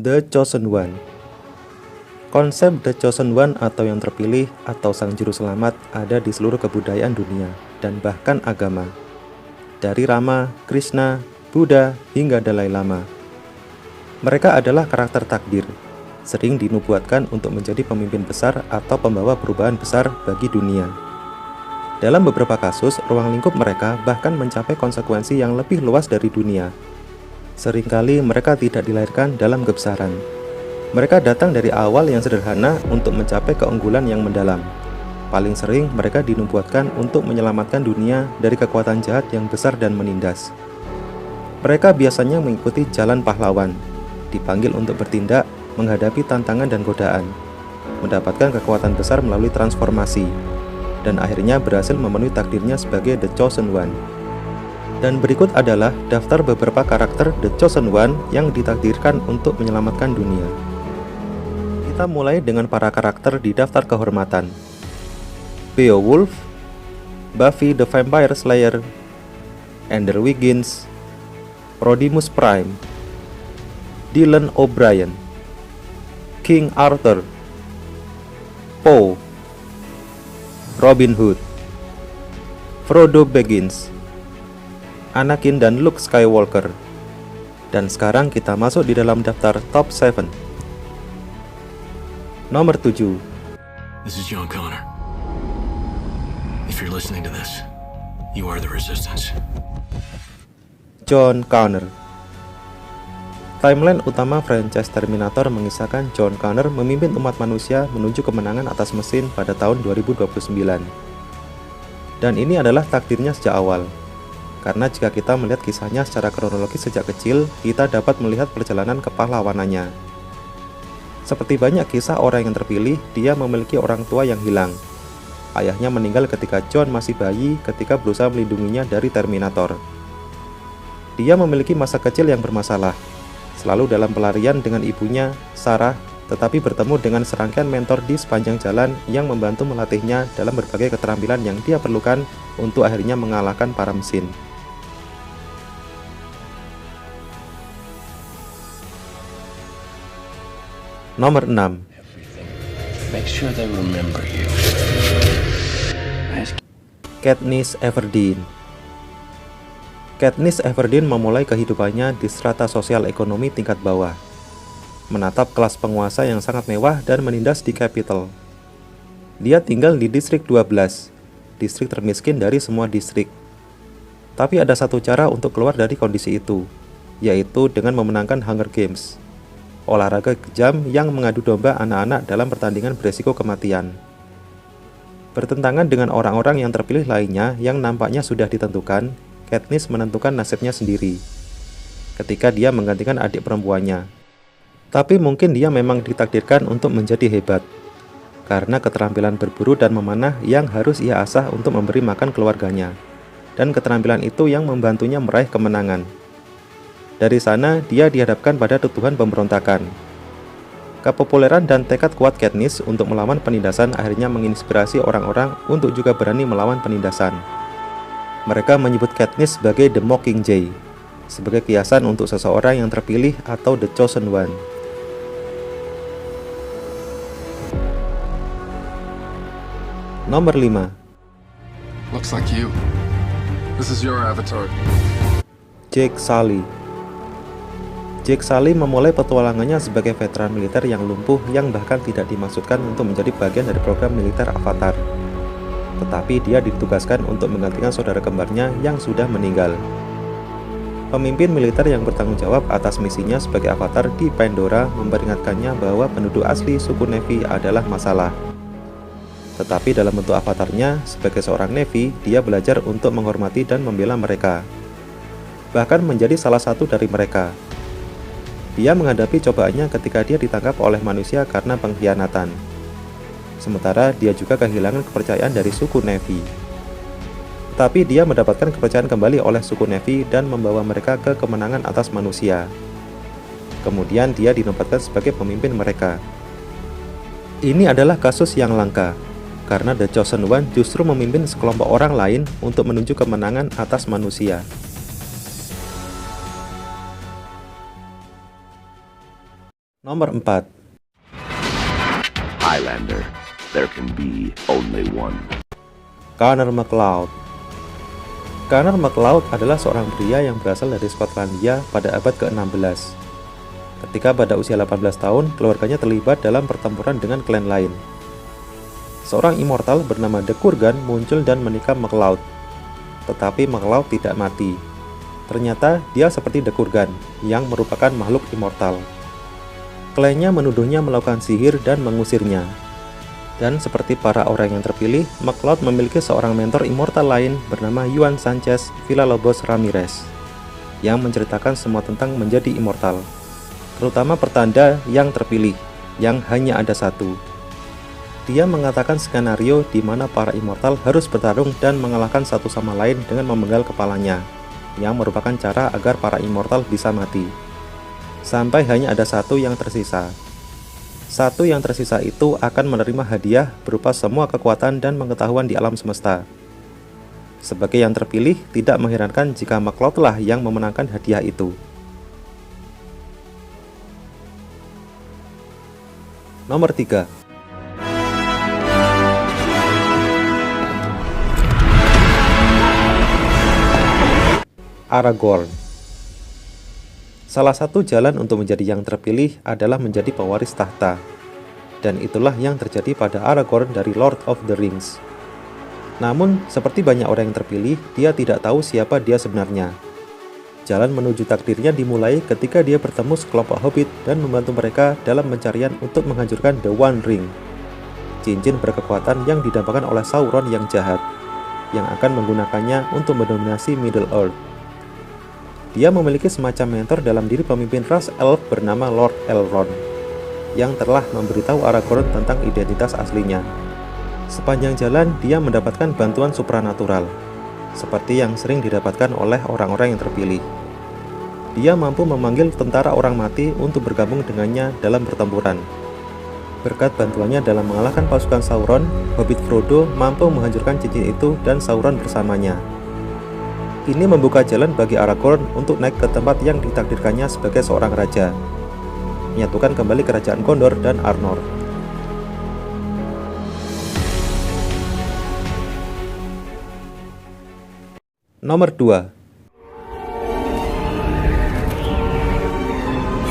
The Chosen One. Konsep The Chosen One atau yang terpilih atau sang juru selamat ada di seluruh kebudayaan dunia dan bahkan agama. Dari Rama, Krishna, Buddha, hingga Dalai Lama. Mereka adalah karakter takdir, sering dinubuatkan untuk menjadi pemimpin besar atau pembawa perubahan besar bagi dunia. Dalam beberapa kasus, ruang lingkup mereka bahkan mencapai konsekuensi yang lebih luas dari dunia. Seringkali mereka tidak dilahirkan dalam kebesaran. Mereka datang dari awal yang sederhana untuk mencapai keunggulan yang mendalam. Paling sering mereka dinubuatkan untuk menyelamatkan dunia dari kekuatan jahat yang besar dan menindas. Mereka biasanya mengikuti jalan pahlawan, dipanggil untuk bertindak, menghadapi tantangan dan godaan, mendapatkan kekuatan besar melalui transformasi, dan akhirnya berhasil memenuhi takdirnya sebagai The Chosen One. Dan berikut adalah daftar beberapa karakter The Chosen One yang ditakdirkan untuk menyelamatkan dunia. Kita mulai dengan para karakter di daftar kehormatan. Beowulf, Buffy the Vampire Slayer, Ender Wiggins, Rodimus Prime, Dylan O'Brien, King Arthur, Poe, Robin Hood, Frodo Baggins, Anakin dan Luke Skywalker. Dan sekarang kita masuk di dalam daftar top 7. Nomor 7. This is John Connor. If you're listening to this, you are the Resistance. John Connor. Timeline utama franchise Terminator mengisahkan John Connor memimpin umat manusia menuju kemenangan atas mesin pada tahun 2029. Dan ini adalah takdirnya sejak awal. Karena jika kita melihat kisahnya secara kronologis sejak kecil, kita dapat melihat perjalanan kepahlawanannya. Seperti banyak kisah orang yang terpilih, dia memiliki orang tua yang hilang. Ayahnya meninggal ketika John masih bayi ketika berusaha melindunginya dari Terminator. Dia memiliki masa kecil yang bermasalah, selalu dalam pelarian dengan ibunya, Sarah, tetapi bertemu dengan serangkaian mentor di sepanjang jalan yang membantu melatihnya dalam berbagai keterampilan yang dia perlukan untuk akhirnya mengalahkan para mesin. Nomor 6. Make sure they remember you. Katniss Everdeen. Katniss Everdeen memulai kehidupannya di strata sosial ekonomi tingkat bawah, menatap kelas penguasa yang sangat mewah dan menindas di Capitol. Dia tinggal di distrik 12, distrik termiskin dari semua distrik. Tapi ada satu cara untuk keluar dari kondisi itu, yaitu dengan memenangkan Hunger Games, olahraga kejam yang mengadu domba anak-anak dalam pertandingan beresiko kematian. Bertentangan dengan orang-orang yang terpilih lainnya yang nampaknya sudah ditentukan, Katniss menentukan nasibnya sendiri ketika dia menggantikan adik perempuannya. Tapi mungkin dia memang ditakdirkan untuk menjadi hebat, karena keterampilan berburu dan memanah yang harus ia asah untuk memberi makan keluarganya, dan keterampilan itu yang membantunya meraih kemenangan. Dari sana, dia dihadapkan pada tuduhan pemberontakan. Kepopuleran dan tekad kuat Katniss untuk melawan penindasan akhirnya menginspirasi orang-orang untuk juga berani melawan penindasan. Mereka menyebut Katniss sebagai The Mockingjay, sebagai kiasan untuk seseorang yang terpilih atau The Chosen One. Nomor 5. Looks like you. This is your avatar. Jake Sully. Jake Sully memulai petualangannya sebagai veteran militer yang lumpuh yang bahkan tidak dimaksudkan untuk menjadi bagian dari program militer Avatar. Tetapi dia ditugaskan untuk menggantikan saudara kembarnya yang sudah meninggal. Pemimpin militer yang bertanggung jawab atas misinya sebagai Avatar di Pandora memperingatkannya bahwa penduduk asli suku Na'vi adalah masalah. Tetapi dalam bentuk avatarnya, sebagai seorang Na'vi, dia belajar untuk menghormati dan membela mereka. Bahkan menjadi salah satu dari mereka. Dia menghadapi cobaannya ketika dia ditangkap oleh manusia karena pengkhianatan. Sementara dia juga kehilangan kepercayaan dari suku Na'vi. Tapi dia mendapatkan kepercayaan kembali oleh suku Na'vi dan membawa mereka ke kemenangan atas manusia. Kemudian dia dinobatkan sebagai pemimpin mereka. Ini adalah kasus yang langka, karena The Chosen One justru memimpin sekelompok orang lain untuk menuju kemenangan atas manusia. Nomor 4. Highlander, there can be only one. Connor MacLeod. Connor MacLeod adalah seorang pria yang berasal dari Skotlandia pada abad ke-16. Ketika pada usia 18 tahun, keluarganya terlibat dalam pertempuran dengan klan lain. Seorang immortal bernama The Kurgan muncul dan menikam MacLeod. Tetapi MacLeod tidak mati. Ternyata dia seperti The Kurgan, yang merupakan makhluk immortal. Klannya menuduhnya melakukan sihir dan mengusirnya. Dan seperti para orang yang terpilih, MacLeod memiliki seorang mentor immortal lain bernama Juan Sanchez Villalobos Ramirez, yang menceritakan semua tentang menjadi immortal, terutama pertanda yang terpilih, yang hanya ada satu. Dia mengatakan skenario di mana para immortal harus bertarung dan mengalahkan satu sama lain dengan memenggal kepalanya, yang merupakan cara agar para immortal bisa mati. Sampai hanya ada satu yang tersisa. Satu yang tersisa itu akan menerima hadiah berupa semua kekuatan dan pengetahuan di alam semesta. Sebagai yang terpilih, tidak mengherankan jika MacLeod lah yang memenangkan hadiah itu. Nomor 3. Aragorn. Salah satu jalan untuk menjadi yang terpilih adalah menjadi pewaris tahta. Dan itulah yang terjadi pada Aragorn dari Lord of the Rings. Namun, seperti banyak orang yang terpilih, dia tidak tahu siapa dia sebenarnya. Jalan menuju takdirnya dimulai ketika dia bertemu sekelompok hobbit dan membantu mereka dalam pencarian untuk menghancurkan The One Ring, cincin berkekuatan yang didambakan oleh Sauron yang jahat, yang akan menggunakannya untuk mendominasi Middle-earth. Dia memiliki semacam mentor dalam diri pemimpin ras elf bernama Lord Elrond, yang telah memberitahu Aragorn tentang identitas aslinya. Sepanjang jalan, dia mendapatkan bantuan supranatural, seperti yang sering didapatkan oleh orang-orang yang terpilih. Dia mampu memanggil tentara orang mati untuk bergabung dengannya dalam pertempuran. Berkat bantuannya dalam mengalahkan pasukan Sauron, Hobbit Frodo mampu menghancurkan cincin itu dan Sauron bersamanya. Ini membuka jalan bagi Aragorn untuk naik ke tempat yang ditakdirkannya sebagai seorang raja, menyatukan kembali kerajaan Gondor dan Arnor. Nomor 2.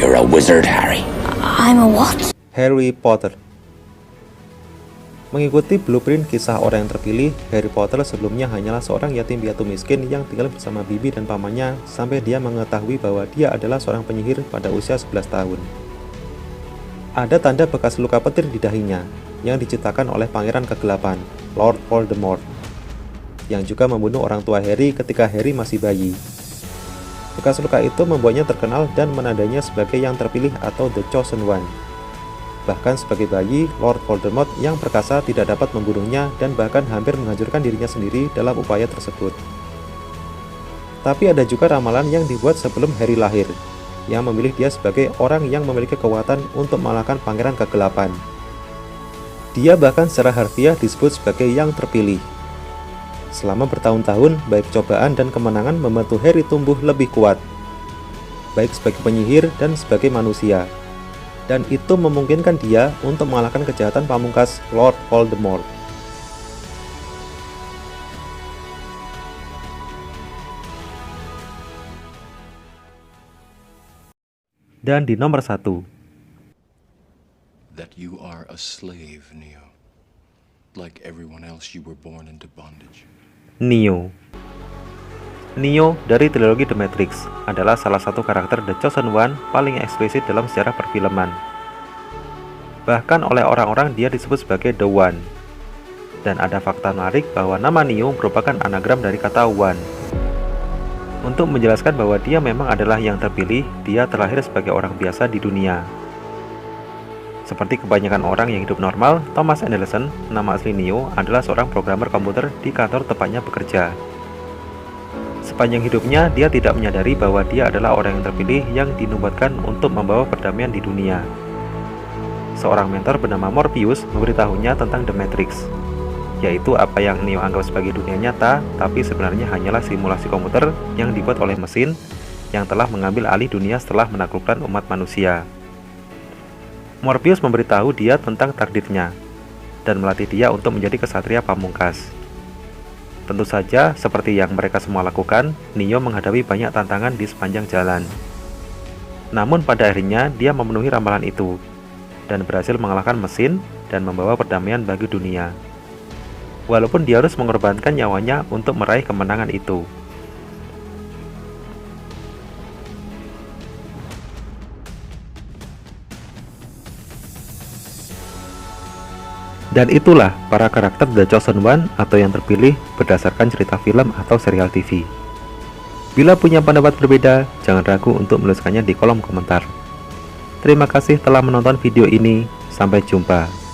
You're a wizard, Harry. I'm a what? Harry Potter. Mengikuti blueprint kisah orang yang terpilih, Harry Potter sebelumnya hanyalah seorang yatim piatu miskin yang tinggal bersama bibi dan pamannya sampai dia mengetahui bahwa dia adalah seorang penyihir pada usia 11 tahun. Ada tanda bekas luka petir di dahinya yang diciptakan oleh Pangeran Kegelapan, Lord Voldemort, yang juga membunuh orang tua Harry ketika Harry masih bayi. Bekas luka itu membuatnya terkenal dan menandainya sebagai yang terpilih atau The Chosen One. Bahkan sebagai bayi, Lord Voldemort yang perkasa tidak dapat membunuhnya dan bahkan hampir menghancurkan dirinya sendiri dalam upaya tersebut. Tapi ada juga ramalan yang dibuat sebelum Harry lahir, yang memilih dia sebagai orang yang memiliki kekuatan untuk mengalahkan Pangeran Kegelapan. Dia bahkan secara harfiah disebut sebagai yang terpilih. Selama bertahun-tahun, baik cobaan dan kemenangan membantu Harry tumbuh lebih kuat, baik sebagai penyihir dan sebagai manusia. Dan itu memungkinkan dia untuk mengalahkan kejahatan pamungkas Lord Voldemort. Dan di nomor 1. That you are a slave, Neo. Like everyone else, you were born into bondage. Neo. Neo dari trilogi The Matrix adalah salah satu karakter The Chosen One paling eksplisit dalam sejarah perfilman. Bahkan oleh orang-orang dia disebut sebagai The One. Dan ada fakta menarik bahwa nama Neo merupakan anagram dari kata One. Untuk menjelaskan bahwa dia memang adalah yang terpilih, dia terlahir sebagai orang biasa di dunia. Seperti kebanyakan orang yang hidup normal, Thomas Anderson, nama asli Neo, adalah seorang programmer komputer di kantor tempatnya bekerja. Sepanjang hidupnya, dia tidak menyadari bahwa dia adalah orang yang terpilih yang dinubuatkan untuk membawa perdamaian di dunia. Seorang mentor bernama Morpheus memberitahunya tentang The Matrix, yaitu apa yang Neo anggap sebagai dunia nyata, tapi sebenarnya hanyalah simulasi komputer yang dibuat oleh mesin yang telah mengambil alih dunia setelah menaklukkan umat manusia. Morbius memberitahu dia tentang takdirnya dan melatih dia untuk menjadi kesatria pamungkas. Tentu saja, seperti yang mereka semua lakukan, Neo menghadapi banyak tantangan di sepanjang jalan. Namun pada akhirnya dia memenuhi ramalan itu dan berhasil mengalahkan mesin dan membawa perdamaian bagi dunia. Walaupun dia harus mengorbankan nyawanya untuk meraih kemenangan itu. Dan itulah para karakter The Chosen One atau yang terpilih berdasarkan cerita film atau serial TV. Bila punya pendapat berbeda, jangan ragu untuk menuliskannya di kolom komentar. Terima kasih telah menonton video ini. Sampai jumpa.